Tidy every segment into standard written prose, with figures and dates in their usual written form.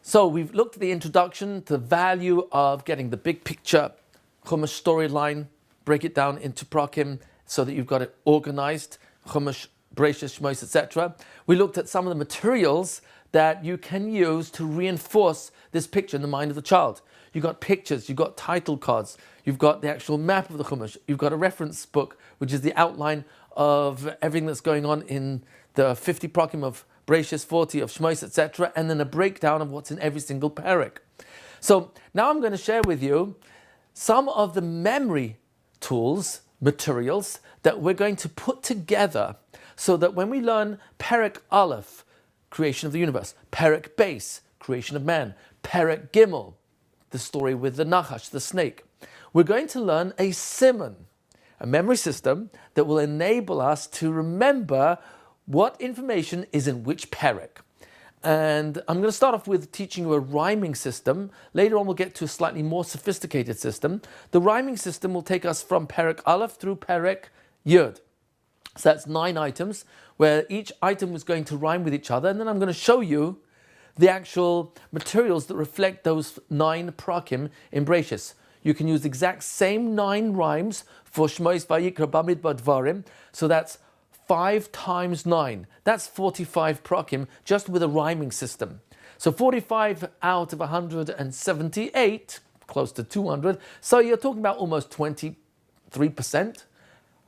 So we've looked at the introduction to the value of getting the big picture, Chumash storyline, break it down into prakim so that you've got it organized, Chumash, Bereishis, Chumash, etc. We looked at some of the materials that you can use to reinforce this picture in the mind of the child. You've got pictures, you've got title cards, you've got the actual map of the Chumash, you've got a reference book, which is the outline of everything that's going on in the 50 prakim of Bereishis, 40 of Chumash, etc., and then a breakdown of what's in every single parak. So now I'm going to share with you some of the memory tools, materials that we're going to put together so that when we learn Perek Aleph, creation of the universe, Perek Beis, creation of man, Perek Gimel, the story with the Nachash, the snake, we're going to learn a simon, a memory system that will enable us to remember what information is in which perek. And I'm going to start off with teaching you a rhyming system. Later on we'll get to a slightly more sophisticated system. The rhyming system will take us from Perek Aleph through Perek Yud. So that's 9 items where each item is going to rhyme with each other, and then I'm going to show you the actual materials that reflect those 9 prakim in Bereishis. You can use the exact same 9 rhymes for Shmos, Vayikra, Bamidbar, Dvarim. So that's 5 times 9. That's 45 prakim just with a rhyming system. So 45 out of 178, close to 200. So you're talking about almost 23%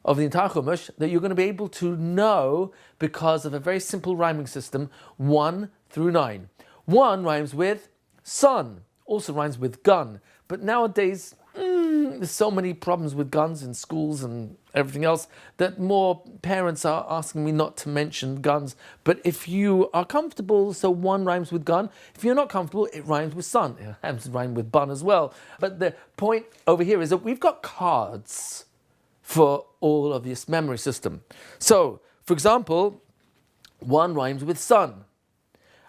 of the entire Chumash that you're going to be able to know because of a very simple rhyming system, 1 through 9. 1 rhymes with sun, also rhymes with gun. But nowadays, there's so many problems with guns in schools and everything else that more parents are asking me not to mention guns. But if you are comfortable, so 1 rhymes with gun. If you're not comfortable, it rhymes with sun. It happens to rhyme with bun as well. But the point over here is that we've got cards for all of this memory system. So, for example, 1 rhymes with sun.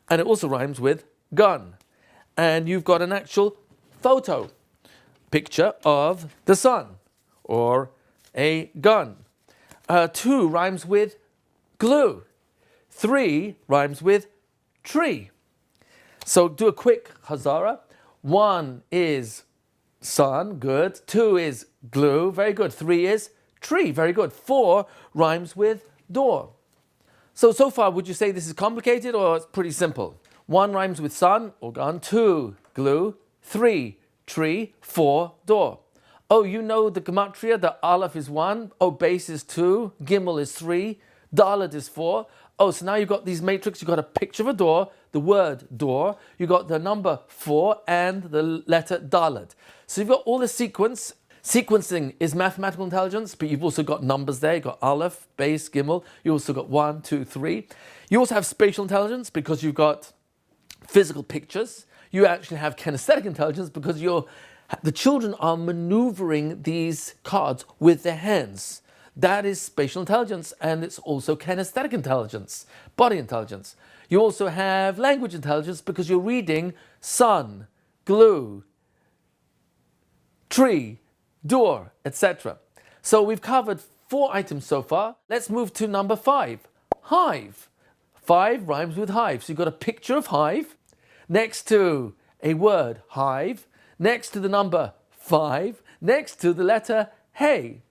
And it also rhymes with gun. And you've got an actual photo, picture of the sun or a gun. 2 rhymes with glue. 3 rhymes with tree. So do a quick hazara. 1 is sun, good. 2 is glue, very good. 3 is tree, very good. 4 rhymes with door. So far, would you say this is complicated or it's pretty simple? 1 rhymes with sun or gun, 2 glue, 3 tree, 4 door. Oh, you know the gematria, the aleph is 1, oh, base is 2, gimel is 3, dalet is 4. Oh, so now you've got these matrix, you've got a picture of a door, the word door, you've got the number 4 and the letter dalet. So you've got all the sequence. Sequencing is mathematical intelligence, but you've also got numbers there. You've got aleph, base, gimel. You also got 1, 2, 3. You also have spatial intelligence because you've got physical pictures. You actually have kinesthetic intelligence because the children are maneuvering these cards with their hands. That is spatial intelligence, and it's also kinesthetic intelligence, body intelligence. You also have language intelligence because you're reading sun, glue, tree, door, etc. So we've covered 4 items so far. Let's move to number 5, hive. 5 rhymes with hive. So you've got a picture of hive, next to a word hive, next to the number 5, next to the letter hey.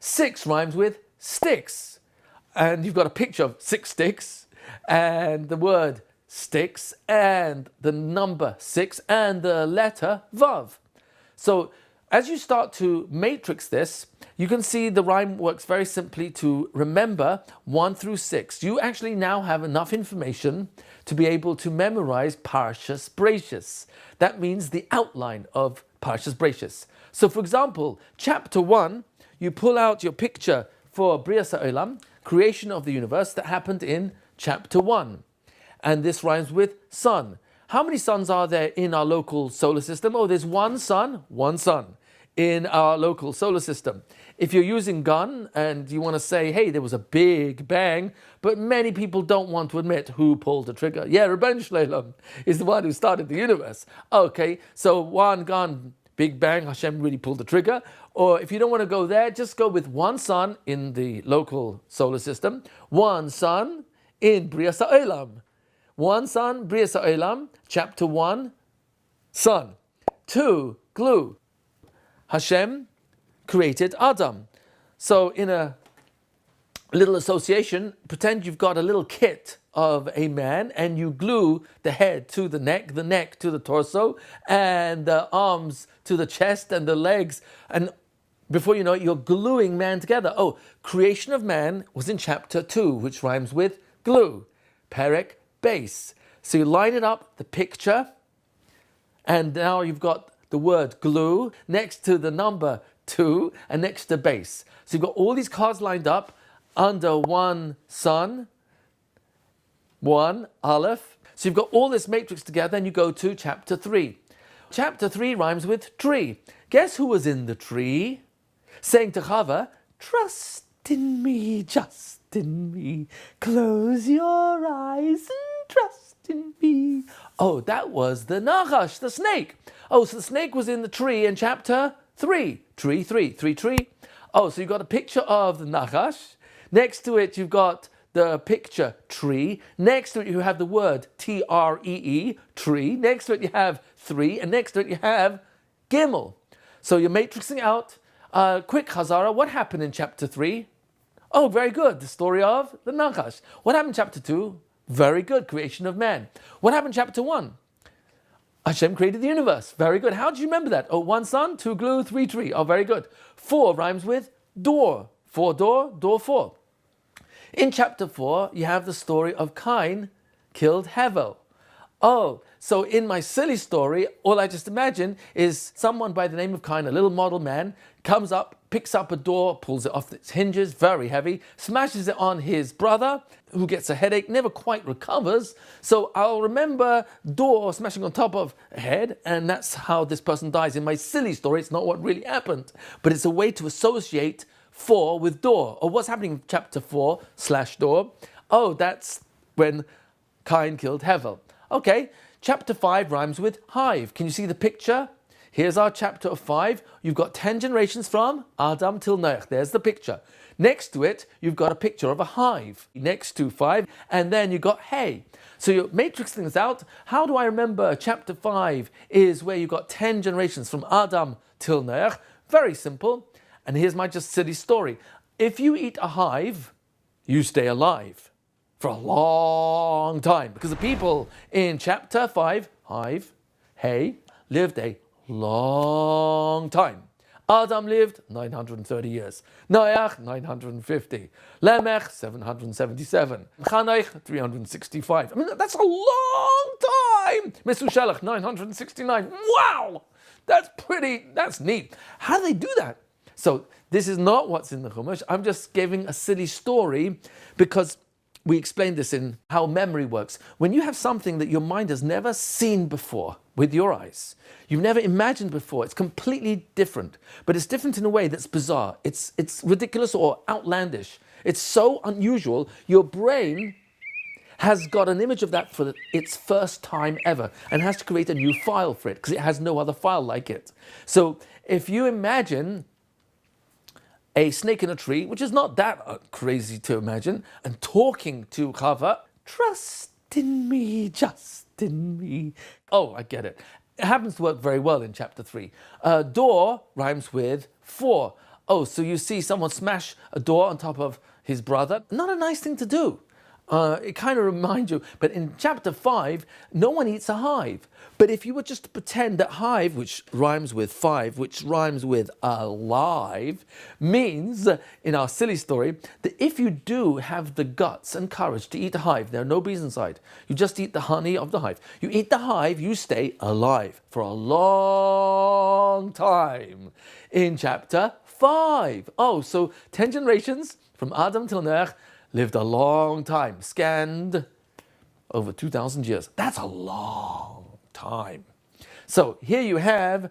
6 rhymes with sticks, and you've got a picture of 6 sticks and the word sticks and the number 6 and the letter vav. So as you start to matrix this, you can see the rhyme works very simply to remember 1 through 6. You actually now have enough information to be able to memorize Parshas Bereishis. That means the outline of Parshas Bereishis. So for example, chapter 1, you pull out your picture for Brias HaOlam, creation of the universe, that happened in chapter 1. And this rhymes with sun. How many suns are there in our local solar system? Oh, there's one sun in our local solar system. If you're using gun and you want to say, hey, there was a big bang, but many people don't want to admit who pulled the trigger. Yeah, Rabban Shleilam is the one who started the universe. Okay, so one gun, Big Bang, Hashem really pulled the trigger. Or if you don't want to go there, just go with one sun in the local solar system, one sun in Brias HaOlam. One sun, Brias HaOlam, chapter 1, sun. 2, glue. Hashem created Adam. So in a little association, pretend you've got a little kit of a man and you glue the head to the neck to the torso, and the arms to the chest and the legs, and before you know it, you're gluing man together. Oh, creation of man was in chapter 2, which rhymes with glue. Perek base. So you line it up, the picture, and now you've got the word glue next to the number 2 and next to base. So you've got all these cards lined up under one sun, one aleph. So you've got all this matrix together and you go to chapter 3. Chapter 3 rhymes with tree. Guess who was in the tree? Saying to Chava, trust in me, just in me. Close your eyes and trust in me. Oh, that was the Nachash, the snake. Oh, so the snake was in the tree in chapter 3. Tree. Oh, so you've got a picture of the Nachash. Next to it, you've got the picture tree. Next to it, you have the word T-R-E-E, tree. Next to it, you have 3. And next to it, you have Gimel. So you're matrixing out. Quick Chazara, what happened in chapter 3? Oh, very good. The story of the Nachash. What happened in chapter 2? Very good. Creation of man. What happened in chapter 1? Hashem created the universe. Very good. How do you remember that? Oh, 1 sun, 2 glue, 3 tree. Oh, very good. 4 rhymes with door. 4 door 4. In chapter 4, you have the story of Cain killed Hevel. Oh, so in my silly story, all I just imagine is someone by the name of Cain, a little model man, comes up, picks up a door, pulls it off its hinges, very heavy, smashes it on his brother, who gets a headache, never quite recovers. So I'll remember door smashing on top of a head, and that's how this person dies. In my silly story, it's not what really happened, but it's a way to associate 4 with door. Or what's happening in chapter 4/door? Oh, that's when Cain killed Hevel. Okay, chapter 5 rhymes with hive. Can you see the picture? Here's our chapter of 5. You've got 10 generations from Adam till Noach. There's the picture. Next to it, you've got a picture of a hive. Next to 5, and then you've got hay. So you're matrixing this out. How do I remember chapter 5 is where you've got 10 generations from Adam till Noach? Very simple. And here's my just silly story. If you eat a hive, you stay alive for a long time. Because the people in chapter 5, hive, hay, lived a long time. Adam lived 930 years. Noach, 950. Lamech, 777. Chanoich, 365. I mean, that's a long time. Mesushelach, 969. Wow! That's neat. How do they do that? So this is not what's in the Chumash. I'm just giving a silly story because we explained this in how memory works. When you have something that your mind has never seen before with your eyes, you've never imagined before, it's completely different. But it's different in a way that's bizarre. It's ridiculous or outlandish. It's so unusual, your brain has got an image of that for its first time ever and has to create a new file for it because it has no other file like it. So if you imagine a snake in a tree, which is not that crazy to imagine, and talking to Chava, trust in me, just in me. Oh, I get it. It happens to work very well in chapter 3. Door rhymes with 4. Oh, so you see someone smash a door on top of his brother. Not a nice thing to do. It kind of reminds you, but in chapter 5, no one eats a hive. But if you were just to pretend that hive, which rhymes with 5, which rhymes with alive, means, in our silly story, that if you do have the guts and courage to eat a hive, there are no bees inside. You just eat the honey of the hive. You eat the hive, you stay alive for a long time. In chapter 5. Oh, so 10 generations from Adam till Noach lived a long time, scanned over 2,000 years. That's a long time. So here you have,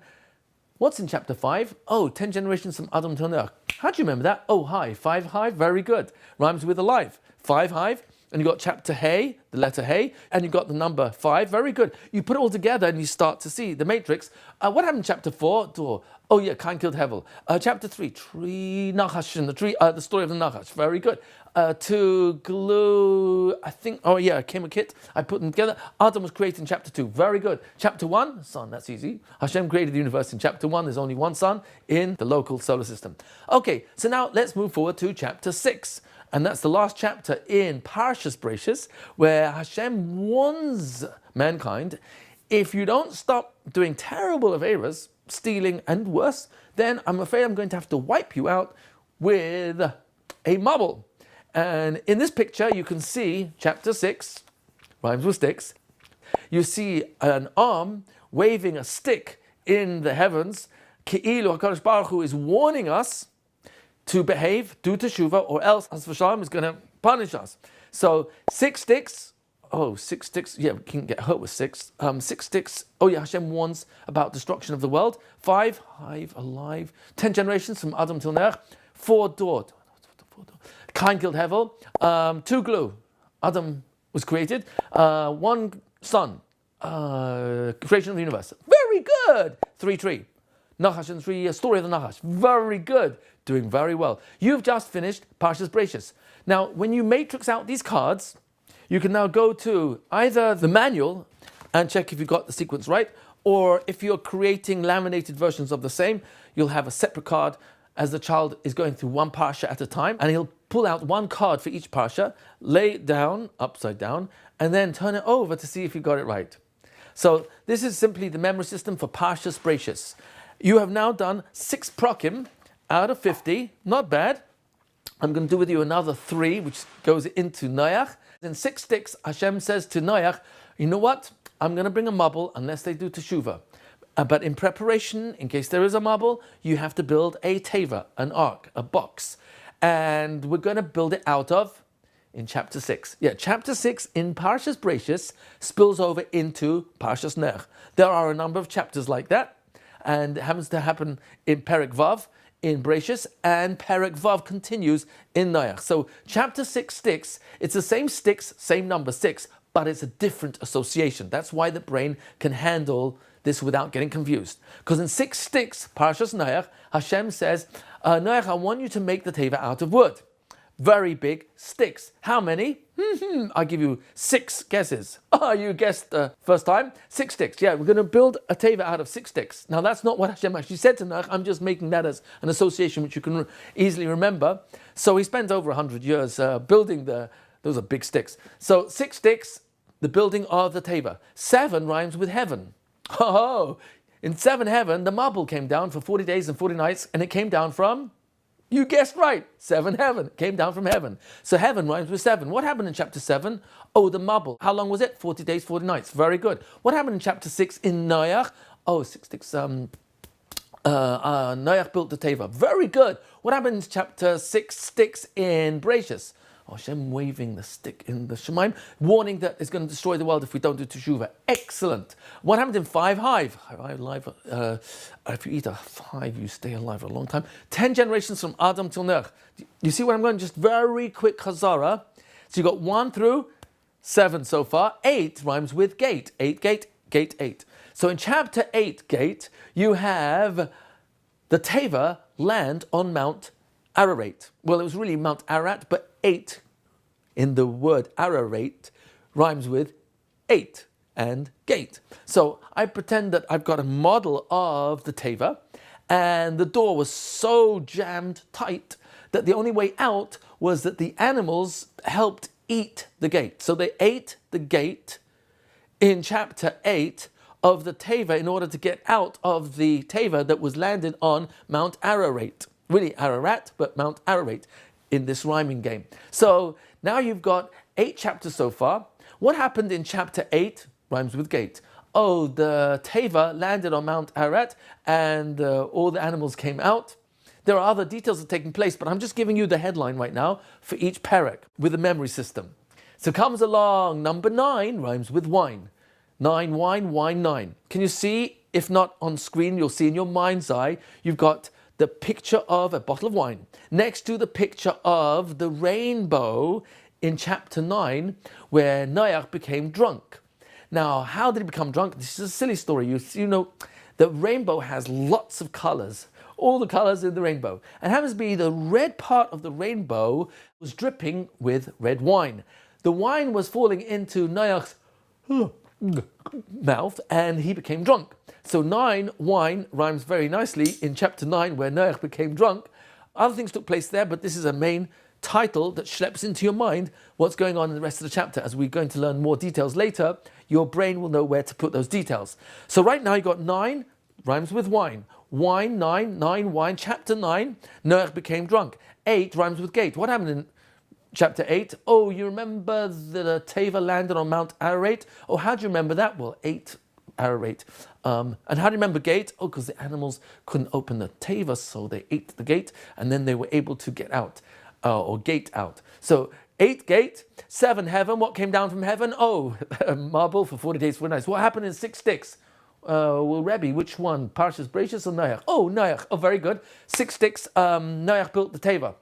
what's in chapter 5? Oh, 10 generations from Adam till Noach. How do you remember that? Oh, hive, 5 hive, very good. Rhymes with alive. 5 hive, and you got chapter Hey, the letter Hey, and you got the number 5. Very good. You put it all together and you start to see the matrix. What happened in chapter 4? Door. Oh yeah, Cain killed Hevel. Chapter 3, tree Nachash, and the tree, the story of the Nachash. Very good. To glue, I think, oh yeah, came a kit. I put them together. Adam was created in chapter 2. Very good. Chapter 1, sun, that's easy. Hashem created the universe in chapter 1. There's only one sun in the local solar system. Okay, so now let's move forward to chapter 6. And that's the last chapter in Parshas Bereishis, where Hashem warns mankind, if you don't stop doing terrible averas, stealing and worse, then I'm afraid I'm going to have to wipe you out with a marble. And in this picture, you can see chapter 6, rhymes with sticks. You see an arm waving a stick in the heavens. Ki'ilu HaKadosh Baruch Hu is warning us to behave, do teshuvah, or else Has V'Shalom is going to punish us. So 6 sticks. Oh, 6 sticks. Yeah, we can get hurt with 6. 6 sticks. Oh yeah, Hashem warns about destruction of the world. 5, hive, alive. 10 generations from Adam till Noach. 4 door. Cain killed Hevel. 2 glue. Adam was created. 1 sun. Creation of the universe. Very good. 3 tree. Nachash and 3 story of the Nachash. Very good. Doing very well. You've just finished Parshas Bereishis. Now, when you matrix out these cards, you can now go to either the manual and check if you got the sequence right, or if you're creating laminated versions of the same, you'll have a separate card as the child is going through one parsha at a time, and he'll pull out 1 card for each parsha, lay it down, upside down, and then turn it over to see if you got it right. So this is simply the memory system for Parshas Bereishis. You have now done 6 prokim out of 50, not bad. I'm going to do with you another 3, which goes into Noach. In 6 sticks, Hashem says to Noach, you know what? I'm going to bring a marble unless they do teshuvah. But in preparation, in case there is a marble, you have to build a teva, an ark, a box. And we're going to build it out of, in chapter 6. Yeah, chapter 6 in Parshas Bereishis spills over into Parshas Noach. There are a number of chapters like that, and it happens to happen in Perek Vav, in Bereishis, and Perek Vav continues in Noach. So chapter 6 sticks, it's the same sticks, same number 6, but it's a different association. That's why the brain can handle this without getting confused. Because in 6 sticks, Parshas Noach, Hashem says, Noach, I want you to make the teva out of wood. Very big sticks. How many? I'll give you 6 guesses. Oh, you guessed the first time. 6 sticks. Yeah, we're going to build a teva out of 6 sticks. Now, that's not what Hashem actually said to Noach. I'm just making that as an association which you can easily remember. So he spends over 100 years building those are big sticks. So 6 sticks, the building of the teva. 7 rhymes with heaven. Oh, in 7 heaven, the marble came down for 40 days and 40 nights, and it came down from, you guessed right, 7 heaven, came down from heaven. So heaven rhymes with 7. What happened in chapter 7? Oh, the marble. How long was it? 40 days, 40 nights. Very good. What happened in chapter 6 in Noach? Oh, 6 sticks. Noach built the teva. Very good. What happened in chapter 6 sticks in Bereishis? Oh, Hashem waving the stick in the Shemaim, warning that it's going to destroy the world if we don't do teshuvah. Excellent. What happened in 5 hive? If you eat a 5, you stay alive for a long time. 10 generations from Adam till Noach. You see where I'm going? Just very quick chazara. So you got 1 through 7 so far. 8 rhymes with gate. 8 gate, gate 8. So in chapter 8 gate, you have the teva land on Mount Ararat. Well, it was really Mount Ararat, but 8 in the word Ararat rhymes with 8 and gate. So I pretend that I've got a model of the teva, and the door was so jammed tight that the only way out was that the animals helped eat the gate. So they ate the gate in chapter 8 of the teva in order to get out of the teva that was landed on Mount Ararat. Really Ararat, but Mount Ararat in this rhyming game. So now you've got 8 chapters so far. What happened in chapter 8? Rhymes with gate. Oh, the teva landed on Mount Ararat and all the animals came out. There are other details that are taking place, but I'm just giving you the headline right now for each perek with a memory system. So comes along number 9, rhymes with wine. 9, wine, wine, 9. Can you see? If not on screen, you'll see in your mind's eye, you've got the picture of a bottle of wine next to the picture of the rainbow in chapter 9 where Noach became drunk. Now, how did he become drunk? This is a silly story. You know, the rainbow has lots of colors, all the colors in the rainbow. And happens to be the red part of the rainbow was dripping with red wine. The wine was falling into Noach's mouth and he became drunk. So 9, wine, rhymes very nicely in chapter 9 where Noach became drunk. Other things took place there, but this is a main title that schleps into your mind what's going on in the rest of the chapter. As we're going to learn more details later, your brain will know where to put those details. So right now you got 9, rhymes with wine. Wine, 9, wine. Chapter 9, Noach became drunk. 8 rhymes with gate. What happened in chapter 8? Oh, you remember the Teva landed on Mount Ararat? Oh, how do you remember that? Well, 8 Ararat. And how do you remember gate? Oh, because the animals couldn't open the Teva, so they ate the gate, and then they were able to get out, or gate out. So 8 gate, 7 heaven. What came down from heaven? Oh, marble for 40 days, 40 nights. What happened in 6 sticks? Well, Rebbe, which one? Parshas Bereishis or Noach? Oh, Noach. Oh, very good. 6 sticks. Noach built the Teva.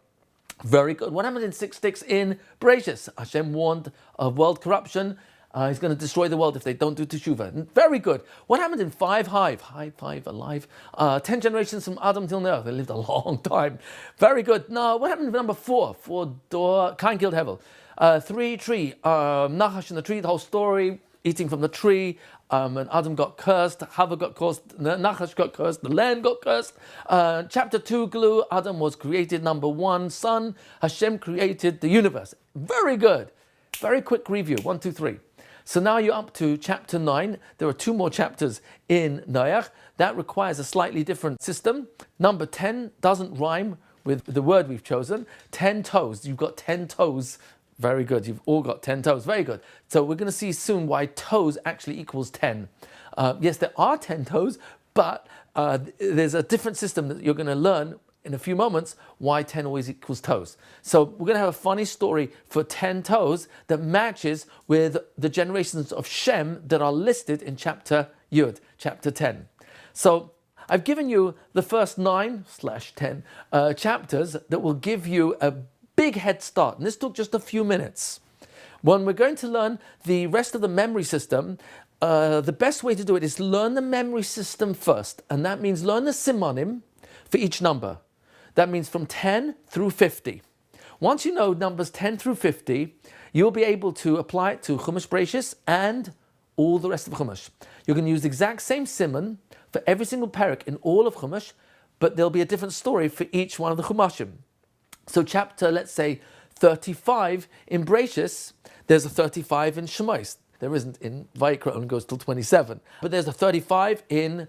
Very good. What happened in 6 sticks in Bereishis? Hashem warned of world corruption. He's going to destroy the world if they don't do teshuvah. Very good. What happened in 5 hive, alive? 10 generations from Adam till now. They lived a long time. Very good. Now, what happened in number 4? 4 door, Cain killed Hevel. 3 tree, Nachash in the tree, the whole story, eating from the tree. And Adam got cursed, Hava got cursed, Nachash got cursed, the land got cursed. Chapter 2, glue, Adam was created, number 1, sun, Hashem created the universe. Very good. Very quick review, 1, 2, 3. So now you're up to chapter 9. There are 2 more chapters in Noach. That requires a slightly different system. Number 10 doesn't rhyme with the word we've chosen. 10 toes. You've got 10 toes. Very good. You've all got 10 toes. Very good. So we're going to see soon why toes actually equals 10. Yes, there are 10 toes, but there's a different system that you're going to learn in a few moments why 10 always equals toes. So we're going to have a funny story for 10 toes that matches with the generations of Shem that are listed in chapter Yud, chapter 10. So I've given you the first 9/10 chapters that will give you a big head start. And this took just a few minutes. When we're going to learn the rest of the memory system, the best way to do it is learn the memory system first. And that means learn the simonim for each number. That means from 10 through 50. Once you know numbers 10 through 50, you'll be able to apply it to Chumash Bereishis and all the rest of Chumash. You're going to use the exact same simon for every single parak in all of Chumash, but there'll be a different story for each one of the Chumashim. So chapter, let's say, 35 in Bereishis, there's a 35 in Chumash. There isn't in Vayikra, only goes till 27. But there's a 35 in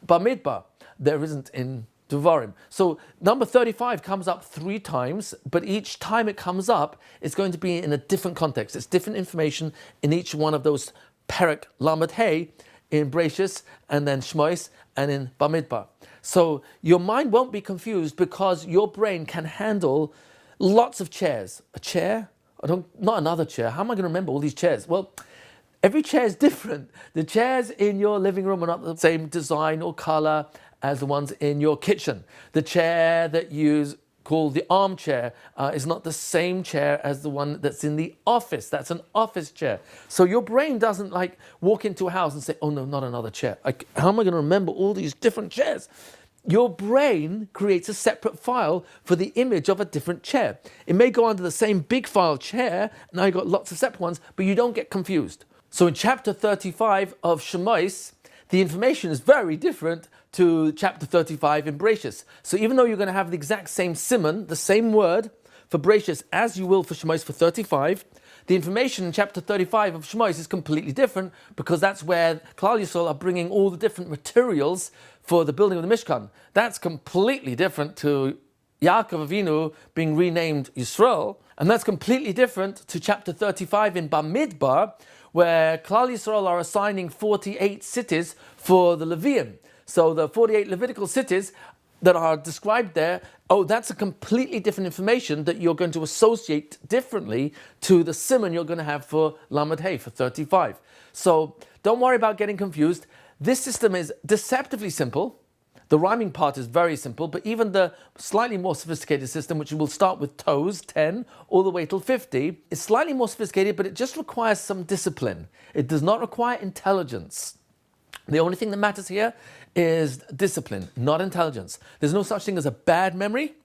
Bamidbar. There isn't in Devarim. So number 35 comes up 3 times, but each time it comes up, it's going to be in a different context. It's different information in each one of those Perek Lamed Hey in Bereishis, and then Shmois, and in Bamidbar. So your mind won't be confused because your brain can handle lots of chairs. A chair? Not another chair. How am I going to remember all these chairs? Well, every chair is different. The chairs in your living room are not the same design or color as the ones in your kitchen. The chair that you call the armchair is not the same chair as the one that's in the office. That's an office chair. So your brain doesn't like walk into a house and say, oh no, not another chair. How am I going to remember all these different chairs? Your brain creates a separate file for the image of a different chair. It may go under the same big file chair, now you've got lots of separate ones, but you don't get confused. So in chapter 35 of Shemais, the information is very different to chapter 35 in Bereishis. So even though you're going to have the exact same simon, the same word for Bereishis as you will for Shemais for 35, the information in chapter 35 of Shemais is completely different because that's where Klal Yisrael are bringing all the different materials for the building of the Mishkan. That's completely different to Yaakov Avinu being renamed Yisrael, and that's completely different to chapter 35 in Bamidbar, where Klal Yisrael are assigning 48 cities for the Leviim. So the 48 Levitical cities that are described there, that's a completely different information that you're going to associate differently to the simon you're going to have for Lamed Hey, for 35. So don't worry about getting confused. This system is deceptively simple. The rhyming part is very simple, but even the slightly more sophisticated system, which will start with toes, 10, all the way till 50, is slightly more sophisticated, but it just requires some discipline. It does not require intelligence. The only thing that matters here is discipline, not intelligence. There's no such thing as a bad memory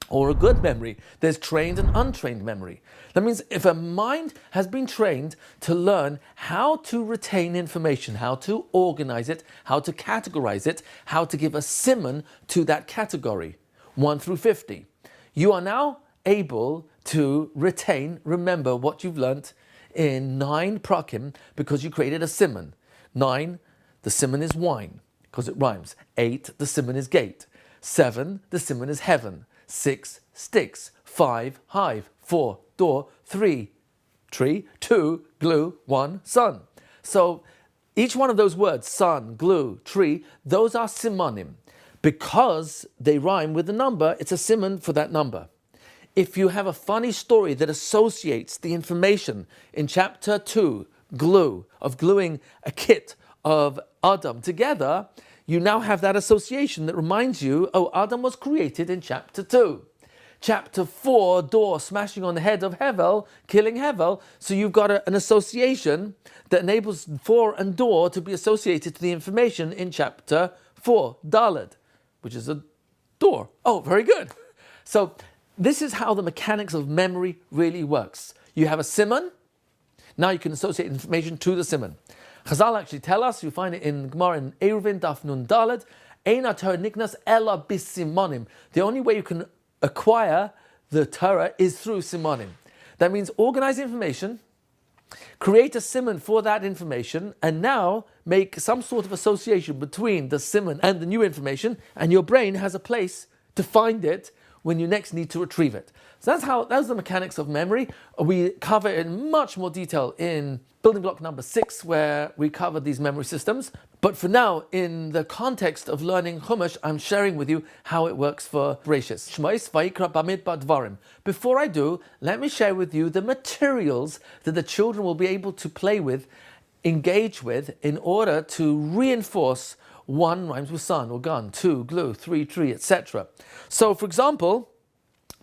or a good memory. There's trained and untrained memory. That means if a mind has been trained to learn how to retain information, how to organize it, how to categorize it, how to give a simon to that category, 1 through 50, you are now able to remember what you've learnt in 9 prakim because you created a simon. 9, the simon is wine because it rhymes. 8, the simon is gate. 7, the simon is heaven. 6, sticks. 5, hive. 4, door. 3, tree. 2, glue. 1, sun. So each one of those words, sun, glue, tree, those are simonim. Because they rhyme with the number, it's a simon for that number. If you have a funny story that associates the information in chapter 2, glue, of gluing a kit of Adam together, you now have that association that reminds you, oh, Adam was created in chapter 2. Chapter 4, door, smashing on the head of Hevel, killing Hevel. So you've got an association that enables 4 and door to be associated to the information in chapter 4, Daled, which is a door. Oh, very good. So this is how the mechanics of memory really works. You have a simon. Now you can associate information to the simon. Chazal actually tell us, you find it in Gemara in Eruvin, Daf Nun Daled, Eina Torah niknas ela bisimonim. The only way you can acquire the Torah is through simonim. That means organize information, create a simon for that information, and now make some sort of association between the simon and the new information, and your brain has a place to find it when you next need to retrieve it. So that's the mechanics of memory. We cover it in much more detail in building block number 6, where we cover these memory systems. But for now, in the context of learning Chumash, I'm sharing with you how it works for Bereishis. Shmois vayikra bamidbar dvarim. Before I do, let me share with you the materials that the children will be able to play with, engage with, in order to reinforce 1 rhymes with sun or gun, 2 glue, 3 tree, etc. So, for example,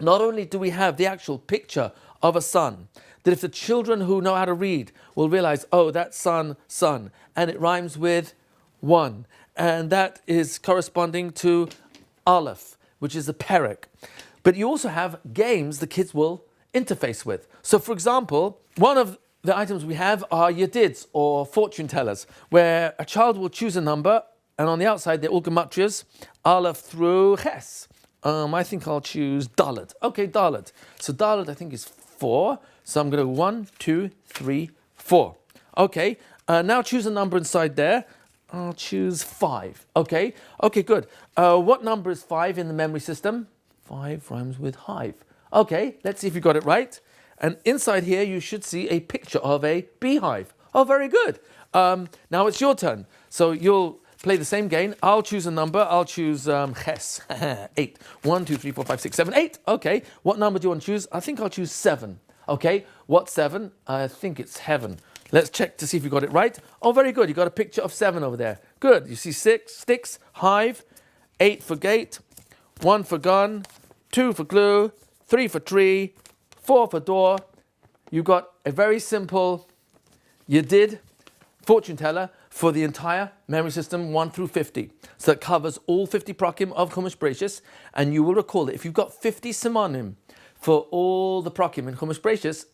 not only do we have the actual picture of a sun, that if the children who know how to read will realize, oh, that's sun, sun, and it rhymes with 1, and that is corresponding to Aleph, which is a perek. But you also have games the kids will interface with. So, for example, one of the items we have are yedids, or fortune tellers, where a child will choose a number, and on the outside they're all gematrias, Aleph through Ches. I think I'll choose Dalet. Okay, Dalet. So Dalet I think is 4. So I'm going to go 1, 2, 3, 4. Okay, now choose a number inside there. I'll choose 5. Okay, good. What number is 5 in the memory system? 5 rhymes with hive. Okay, let's see if you got it right. And inside here you should see a picture of a beehive. Oh, very good. Now it's your turn. So you'll play the same game. I'll choose a number. I'll choose Ches. 8. 1, 2, 3, 4, 5, 6, 7, 8. Okay. What number do you want to choose? I think I'll choose 7. Okay. What's 7? I think it's heaven. Let's check to see if you got it right. Oh, very good. You got a picture of 7 over there. Good. You see 6 sticks, hive, 8 for gate, 1 for gun, 2 for glue, 3 for tree, 4 for door. You got a very simple Yedid fortune teller for the entire memory system 1 through 50. So it covers all 50 prakim of Chumash Bereishis, and you will recall that if you've got 50 simanim for all the prakim in Chumash Bereishis,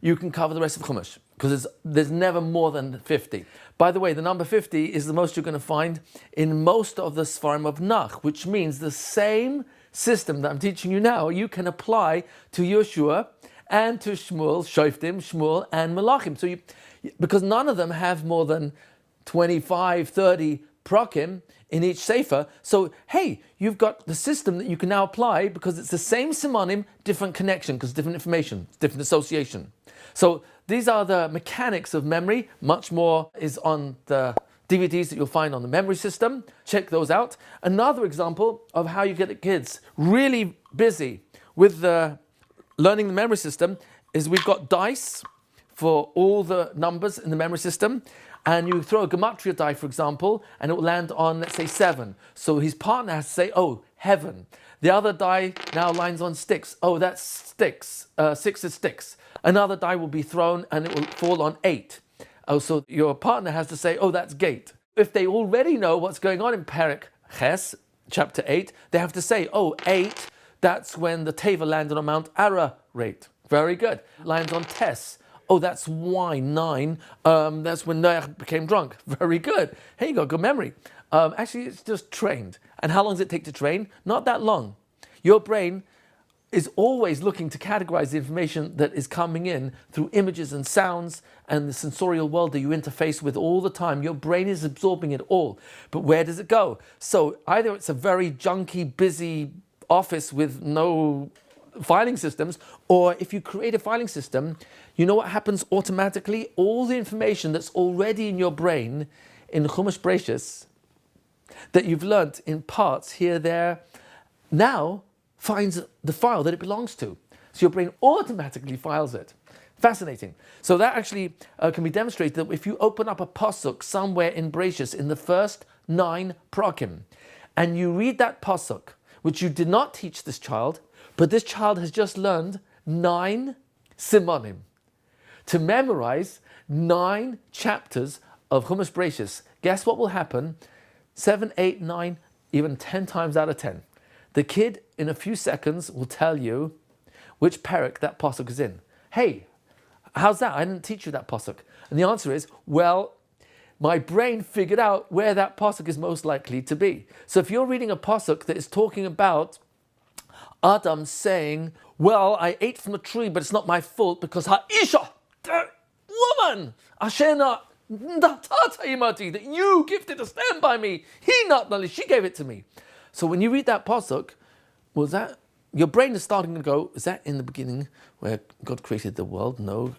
you can cover the rest of Chumash, because there's never more than 50. By the way, the number 50 is the most you're going to find in most of the Sfarim of Nach, which means the same system that I'm teaching you now, you can apply to Yeshua and to Shmuel, Shoftim, Shmuel, and Malachim. So because none of them have more than 25, 30 prakim in each sefer. So, hey, you've got the system that you can now apply because it's the same simanim, different connection, because different information, different association. So these are the mechanics of memory. Much more is on the DVDs that you'll find on the memory system. Check those out. Another example of how you get the kids really busy with learning the memory system is we've got dice for all the numbers in the memory system. And you throw a gematria die, for example, and it will land on, let's say, 7. So his partner has to say, oh, heaven. The other die now lands on sticks. Oh, that's sticks. 6 is sticks. Another die will be thrown and it will fall on 8. Oh, so your partner has to say, oh, that's gate. If they already know what's going on in Perek Ches, chapter 8, they have to say, oh, 8, that's when the Teva landed on Mount Ararat. Very good. Lands on Tes. Oh, that's why 9. That's when Noah became drunk. Very good. Hey, you got good memory. Actually, it's just trained. And how long does it take to train? Not that long. Your brain is always looking to categorize the information that is coming in through images and sounds and the sensorial world that you interface with all the time. Your brain is absorbing it all. But where does it go? So either it's a very junky, busy office with no filing systems, or if you create a filing system, you know what happens automatically? All the information that's already in your brain in Chumash Bereishis that you've learnt in parts here, there, now finds the file that it belongs to. So your brain automatically files it. Fascinating. So that actually can be demonstrated that if you open up a pasuk somewhere in Bereishis in the first 9 prakim, and you read that pasuk, which you did not teach this child, but this child has just learned 9 simonim to memorize 9 chapters of Chumash Bereishis. Guess what will happen? 7, 8, 9, even 10 times out of 10. The kid, in a few seconds, will tell you which perek that pasuk is in. Hey, how's that? I didn't teach you that pasuk. And the answer is, well, my brain figured out where that pasuk is most likely to be. So if you're reading a pasuk that is talking about Adam saying, well, I ate from a tree, but it's not my fault because Ha'isha, the woman, Ashena, that you gifted to stand by me. He not only, she gave it to me. So when you read that pasuk, was that, your brain is starting to go, is that in the beginning where God created the world? No.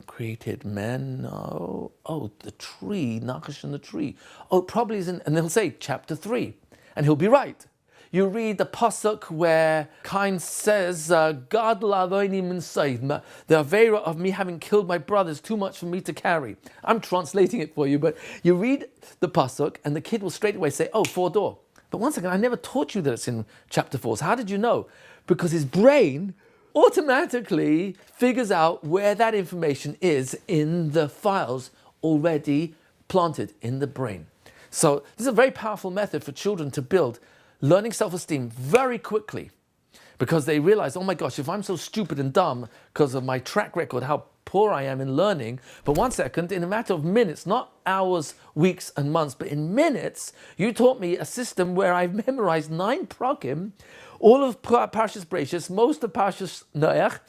Created man? No. Oh, the tree, Nakash and the tree. Oh, probably is in, and they'll say chapter 3, and he'll be right. You read the pasuk where Cain says, God lavoini min said, the avera of me having killed my brother is too much for me to carry. I'm translating it for you, but you read the pasuk, and the kid will straight away say, oh, 4 door. But once again, I never taught you that it's in chapter 4. So how did you know? Because his brain automatically figures out where that information is in the files already planted in the brain. So this is a very powerful method for children to build learning self-esteem very quickly, because they realize, oh my gosh, if I'm so stupid and dumb because of my track record, how poor I am in learning, but 1 second, in a matter of minutes, not hours, weeks and months, but in minutes, you taught me a system where I've memorized 9 prakim, all of Parshas Bereishis, most of Parshas Noach,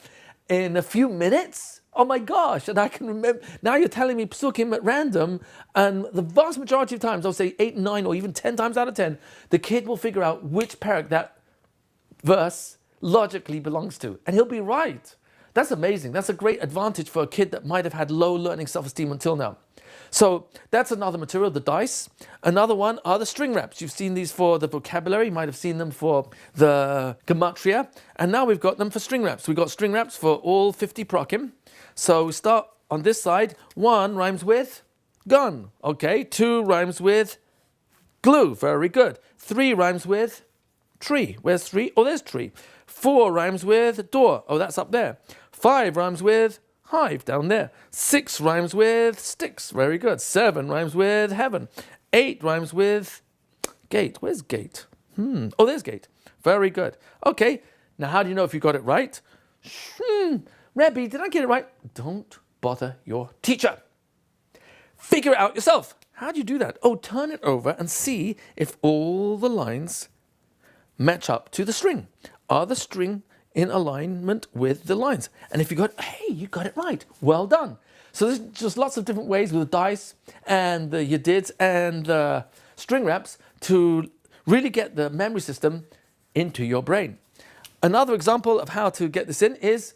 in a few minutes. Oh my gosh, and I can remember, now you're telling me psukim at random, and the vast majority of times, I'll say 8, 9, or even 10 times out of 10, the kid will figure out which perek that verse logically belongs to, and he'll be right. That's amazing. That's a great advantage for a kid that might have had low learning self-esteem until now. So that's another material, the dice. Another one are the string wraps. You've seen these for the vocabulary. You might have seen them for the gematria. And now we've got them for string wraps. We've got string wraps for all 50 prakim. So we start on this side. 1 rhymes with gun. Okay. 2 rhymes with glue. Very good. 3 rhymes with tree. Where's 3? Oh, there's tree. 4 rhymes with door. Oh, that's up there. 5 rhymes with hive down there. 6 rhymes with sticks. Very good. 7 rhymes with heaven. 8 rhymes with gate. Where's gate? Oh, there's gate. Very good. Okay. Now, how do you know if you got it right? Rebbe, did I get it right? Don't bother your teacher. Figure it out yourself. How do you do that? Oh, turn it over and see if all the lines match up to the string. Are the string in alignment with the lines? And if you got, hey, you got it right. Well done. So there's just lots of different ways with the dice and the yedids and the string wraps to really get the memory system into your brain. Another example of how to get this in is,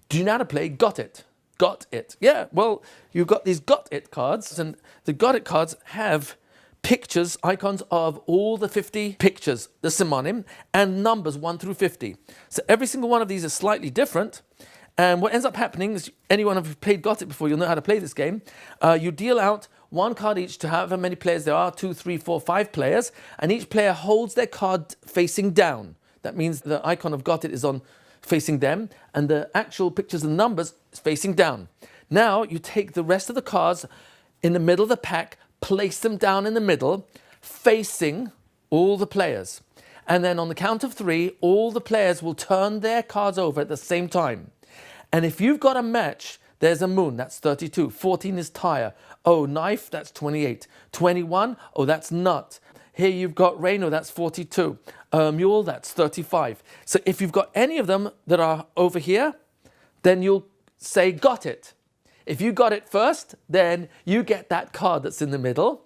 do you know how to play Got It? Got It. Yeah, well, you've got these Got It cards, and the Got It cards have pictures, icons of all the 50 pictures, the simonim, and numbers 1 through 50. So every single one of these is slightly different. And what ends up happening is, anyone who's played Got It before, you'll know how to play this game. You deal out one card each to however many players there are, 2, 3, 4, 5 players, and each player holds their card facing down. That means the icon of got it is on facing them, and the actual pictures and numbers is facing down. Now you take the rest of the cards in the middle of the pack, place them down in the middle, facing all the players. And then on the count of 3, all the players will turn their cards over at the same time. And if you've got a match, there's a moon, that's 32. 14 is tire. Oh, knife, that's 28. 21, oh, that's nut. Here you've got Reno, that's 42. Mule, that's 35. So if you've got any of them that are over here, then you'll say got it. If you got it first, then you get that card that's in the middle,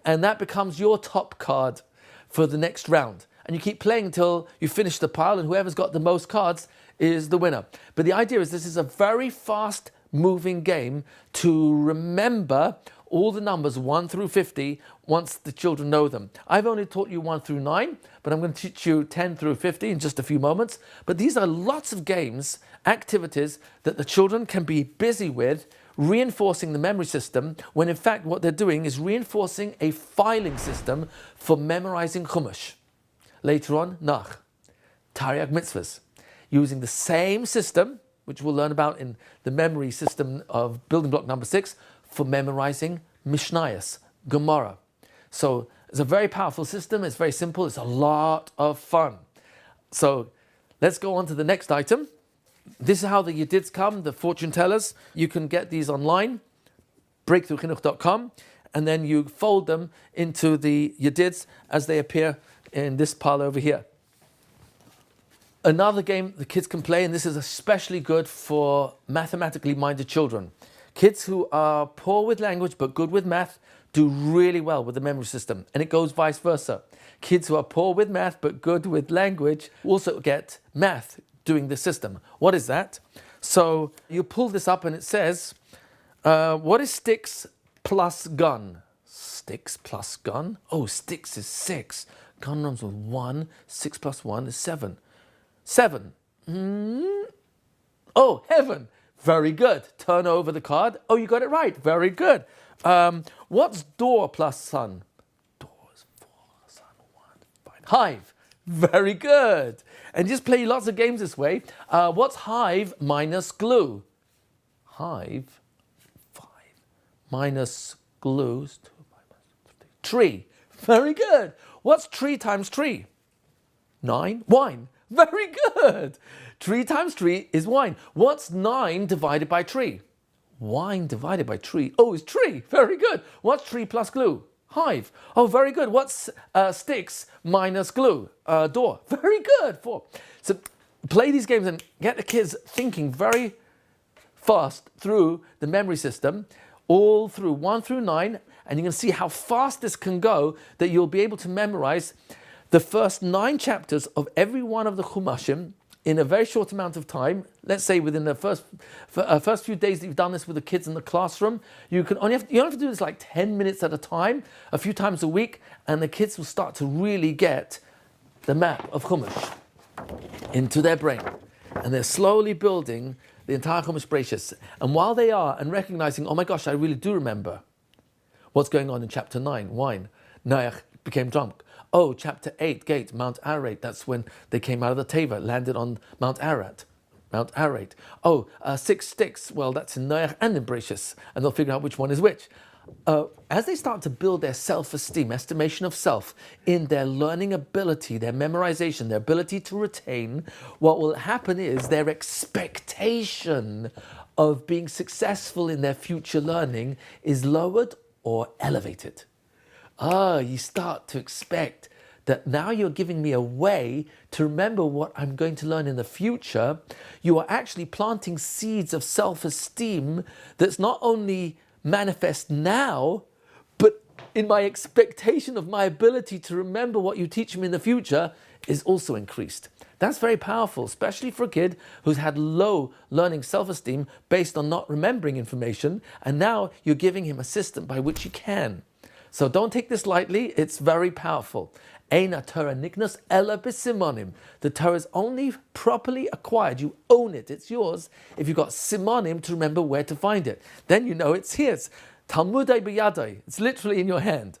and that becomes your top card for the next round. And you keep playing until you finish the pile, and whoever's got the most cards is the winner. But the idea is this is a very fast moving game to remember all the numbers 1 through 50 once the children know them. I've only taught you 1 through 9, but I'm going to teach you 10 through 50 in just a few moments. But these are lots of games, activities that the children can be busy with, reinforcing the memory system, when in fact what they're doing is reinforcing a filing system for memorizing Chumash. Later on, Nach, Tariag Mitzvahs, using the same system, which we'll learn about in the memory system of building block number 6, for memorizing Mishnayos, Gemara. So it's a very powerful system, it's very simple, it's a lot of fun. So let's go on to the next item. This is how the Yedids come, the fortune tellers. You can get these online, breakthroughchinuch.com, and then you fold them into the Yedids as they appear in this pile over here. Another game the kids can play, and this is especially good for mathematically minded children. Kids who are poor with language but good with math do really well with the memory system, and it goes vice versa. Kids who are poor with math but good with language also get math doing the system. What is that? So you pull this up and it says, what is sticks plus gun? Sticks plus gun? Oh, sticks is 6. Gun runs with 1. 6 plus 1 is 7. 7. Oh, heaven. Very good. Turn over the card. Oh, you got it right. Very good. What's door plus sun? Door is 4, sun 1. Fine. Hive. Very good. And just play lots of games this way. What's hive minus glue? Hive, 5 minus glue is 2 minus 3. Tree. Very good. What's tree times tree? 9. Wine. Very good. Tree times tree is wine. What's 9 divided by tree? Wine divided by tree. Oh, it's tree. Very good. What's tree plus glue? Hive. Oh, very good. What's sticks minus glue? Door. Very good. 4. So play these games and get the kids thinking very fast through the memory system, all through 1 through 9, and you can see how fast this can go, that you'll be able to memorize the first 9 chapters of every one of the Chumashim in a very short amount of time. Let's say within the first few days that you've done this with the kids in the classroom, you only have to do this like 10 minutes at a time, a few times a week, and the kids will start to really get the map of Chumash into their brain. And they're slowly building the entire Chumash Bereishis. And while they are, and recognizing, oh my gosh, I really do remember what's going on in chapter 9, wine. Noach became drunk. Oh, chapter 8, gate, Mount Ararat. That's when they came out of the Teva, landed on Mount Ararat. Mount Ararat. Oh, 6 sticks. Well, that's in Noach and in Bereishis. And they'll figure out which one is which. As they start to build their self-esteem, estimation of self, in their learning ability, their memorization, their ability to retain, what will happen is their expectation of being successful in their future learning is lowered or elevated. You start to expect that now you're giving me a way to remember what I'm going to learn in the future. You are actually planting seeds of self-esteem that's not only manifest now, but in my expectation of my ability to remember what you teach me in the future is also increased. That's very powerful, especially for a kid who's had low learning self-esteem based on not remembering information, and now you're giving him a system by which he can. So don't take this lightly, it's very powerful. Eina Torah niknas ela b'simonim. The Torah is only properly acquired, you own it, it's yours, if you've got simonim to remember where to find it. Then you know it's his. Talmudai b'yadai. It's literally in your hand.